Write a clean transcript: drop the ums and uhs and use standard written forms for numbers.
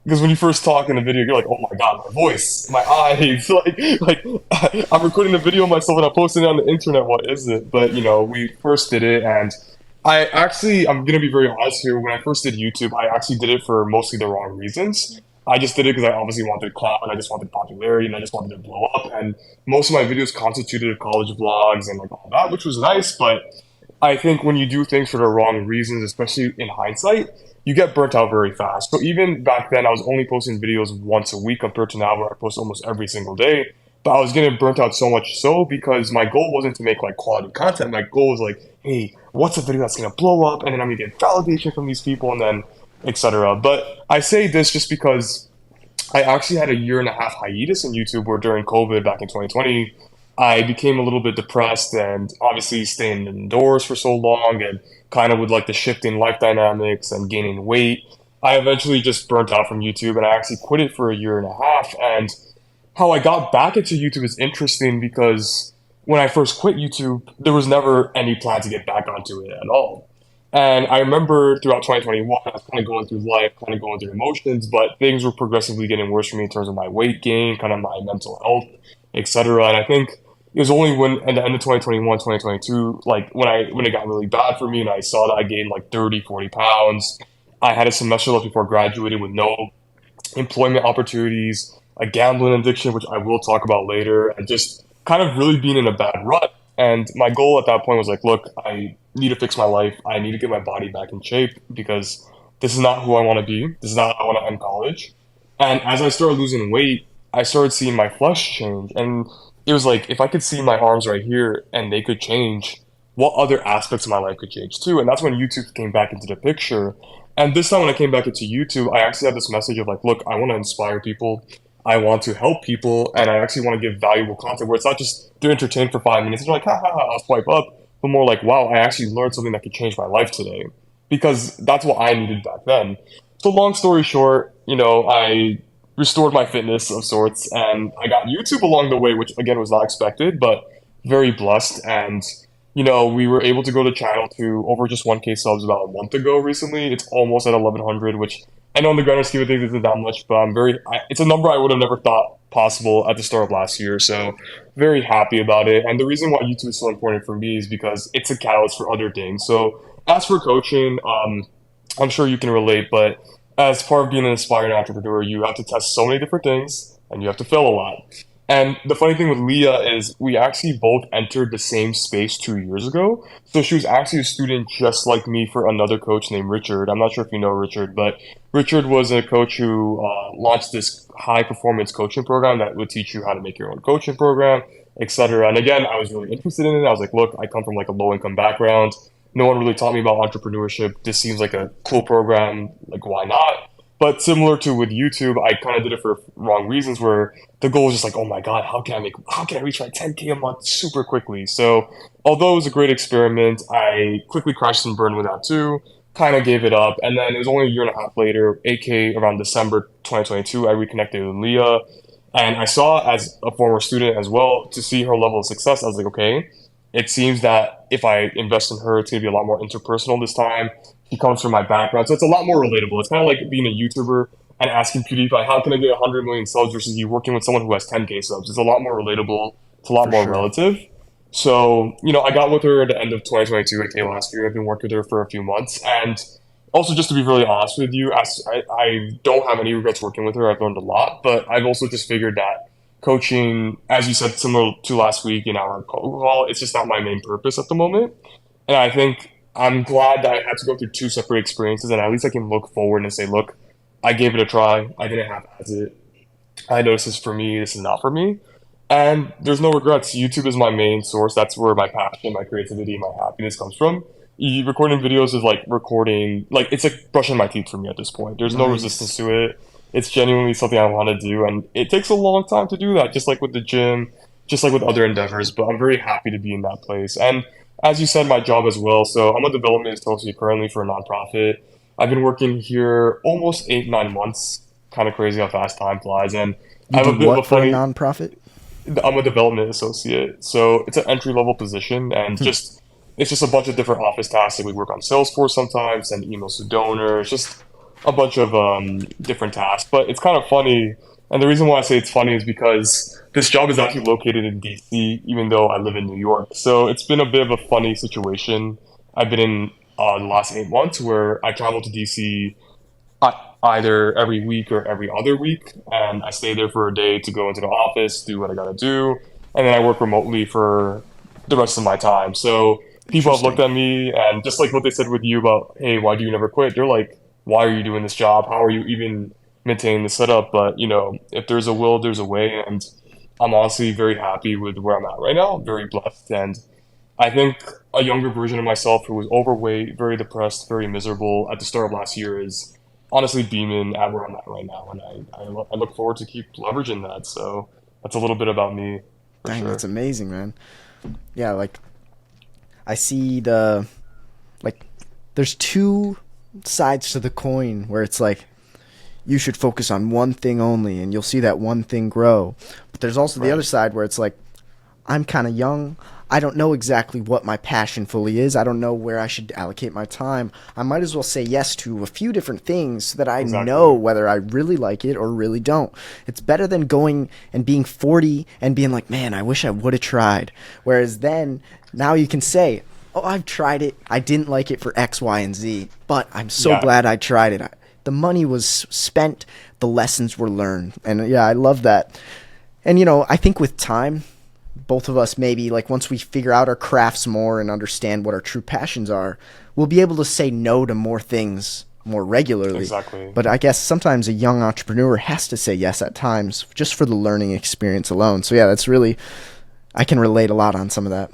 Because when you first talk in the video, you're like, "Oh my god, my voice, my eyes!" like I'm recording the video of myself and I'm posting it on the internet. What is it? But we first did it, and I'm gonna be very honest here. When I first did YouTube, I actually did it for mostly the wrong reasons. I just did it because I obviously wanted clout and I just wanted popularity and I just wanted to blow up. And most of my videos constituted of college vlogs and like all that, which was nice. But I think when you do things for the wrong reasons, especially in hindsight, you get burnt out very fast. So even back then, I was only posting videos once a week compared to now where I post almost every single day. But I was getting burnt out so much so because my goal wasn't to make like quality content. My goal was like, hey, what's a video that's gonna blow up, and then I'm gonna get validation from these people, and then etc. But I say this just because I actually had a year and a half hiatus in YouTube where during COVID back in 2020, I became a little bit depressed and obviously staying indoors for so long and kind of with like the shifting life dynamics and gaining weight. I eventually just burnt out from YouTube and I actually quit it for a year and a half. And how I got back into YouTube is interesting because when I first quit YouTube, there was never any plan to get back onto it at all. And I remember throughout 2021, I was kind of going through life, kind of going through emotions, but things were progressively getting worse for me in terms of my weight gain, kind of my mental health, etc. And I think it was only when at the end of 2021, 2022, like when it got really bad for me and I saw that I gained like 30, 40 pounds. I had a semester left before graduating with no employment opportunities, a gambling addiction, which I will talk about later, and just kind of really being in a bad rut. And my goal at that point was like, look, I need to fix my life. I need to get my body back in shape because this is not who I want to be. This is not how I want to end college. And as I started losing weight, I started seeing my flesh change. And it was like, if I could see my arms right here and they could change, what other aspects of my life could change too? And that's when YouTube came back into the picture. And this time when I came back into YouTube, I actually had this message of like, look, I want to inspire people. I want to help people, and I actually want to give valuable content where it's not just they're entertained for 5 minutes and they're like, ha ha ha, I'll swipe up, but more like, wow, I actually learned something that could change my life today. Because that's what I needed back then. So long story short, I restored my fitness of sorts and I got YouTube along the way, which again was not expected, but very blessed. And we were able to grow the channel to over just 1K subs about a month ago recently. It's almost at 1100, which I know in the grand scheme of things isn't that much, but it's a number I would have never thought possible at the start of last year. So very happy about it. And the reason why YouTube is so important for me is because it's a catalyst for other things. So as for coaching, I'm sure you can relate, but as part of being an aspiring entrepreneur, you have to test so many different things and you have to fail a lot. And the funny thing with Leah is we actually both entered the same space 2 years ago. So she was actually a student just like me for another coach named Richard. I'm not sure if you know Richard, but Richard was a coach who launched this high performance coaching program that would teach you how to make your own coaching program, etc. And again, I was really interested in it. I was like, look, I come from like a low income background. No one really taught me about entrepreneurship. This seems like a cool program. Like, why not? But similar to with YouTube, I kind of did it for wrong reasons where the goal was just like, oh my God, how can I reach like 10K a month super quickly? So although it was a great experiment, I quickly crashed and burned with that too, kind of gave it up. And then it was only a year and a half later, aka around December 2022, I reconnected with Leah. And I saw as a former student as well, to see her level of success, I was like, okay, it seems that if I invest in her, it's going to be a lot more interpersonal this time. She comes from my background, so it's a lot more relatable. It's kind of like being a YouTuber and asking PewDiePie, how can I get 100 million subs versus you working with someone who has 10K subs? It's a lot more relatable. It's a lot For more sure. relative. So, I got with her at the end of 2022, aka last year. I've been working with her for a few months. And also, just to be really honest with you, I don't have any regrets working with her. I've learned a lot, but I've also just figured that coaching, as you said, similar to last week in our call, it's just not my main purpose at the moment. And I think I'm glad that I had to go through two separate experiences, and at least I can look forward and say, look, I gave it a try. I didn't half-ass it. I know this is for me. This is not for me. And there's no regrets. YouTube is my main source. That's where my passion, my creativity, my happiness comes from. Recording videos is like recording, like it's like brushing my teeth for me at this point. There's no resistance Nice. to it. It's genuinely something I want to do, and it takes a long time to do that, just like with the gym, just like with other endeavors. But I'm very happy to be in that place. And as you said, my job as well. So I'm a development associate currently for a nonprofit. I've been working here almost 8, 9 months. Kind of crazy how fast time flies. And I You have do a bit of a what for a funny. nonprofit? I'm a development associate, so it's an entry level position, and Hmm. just it's just a bunch of different office tasks. Like we work on Salesforce sometimes, send emails to donors, just a bunch of different tasks. But it's kind of funny, and the reason why I say it's funny is because this job is actually located in DC, even though I live in New York. So it's been a bit of a funny situation I've been in the last 8 months, where I travel to DC either every week or every other week, and I stay there for a day to go into the office, do what I gotta do, and then I work remotely for the rest of my time. So people have looked Interesting. at me, and just like what they said with you about, hey, why do you never quit? They're like, why are you doing this job? How are you even maintaining the setup? But if there's a will, there's a way, and I'm honestly very happy with where I'm at right now. I'm very blessed, and I think a younger version of myself who was overweight, very depressed, very miserable at the start of last year is honestly beaming at where I'm at right now, and I look forward to keep leveraging that. So that's a little bit about me for Dang, that's sure. amazing, man. Yeah, like I see the like there's two sides to the coin where it's like you should focus on one thing only and you'll see that one thing grow. But there's also the other Right. side where it's like I'm kind of young. I don't know exactly what my passion fully is. I don't know where I should allocate my time. I might as well say yes to a few different things so that I know Exactly. whether I really like it or really don't. It's better than going and being 40 and being like, man, I wish I would have tried. Whereas then, now you can say, oh, I've tried it. I didn't like it for X, Y, and Z, but I'm so Yeah. glad I tried it. The money was spent, the lessons were learned. And yeah, I love that. And I think with time, both of us maybe like once we figure out our crafts more and understand what our true passions are, we'll be able to say no to more things more regularly. Exactly. But I guess sometimes a young entrepreneur has to say yes at times just for the learning experience alone. So yeah, that's really I can relate a lot on some of that.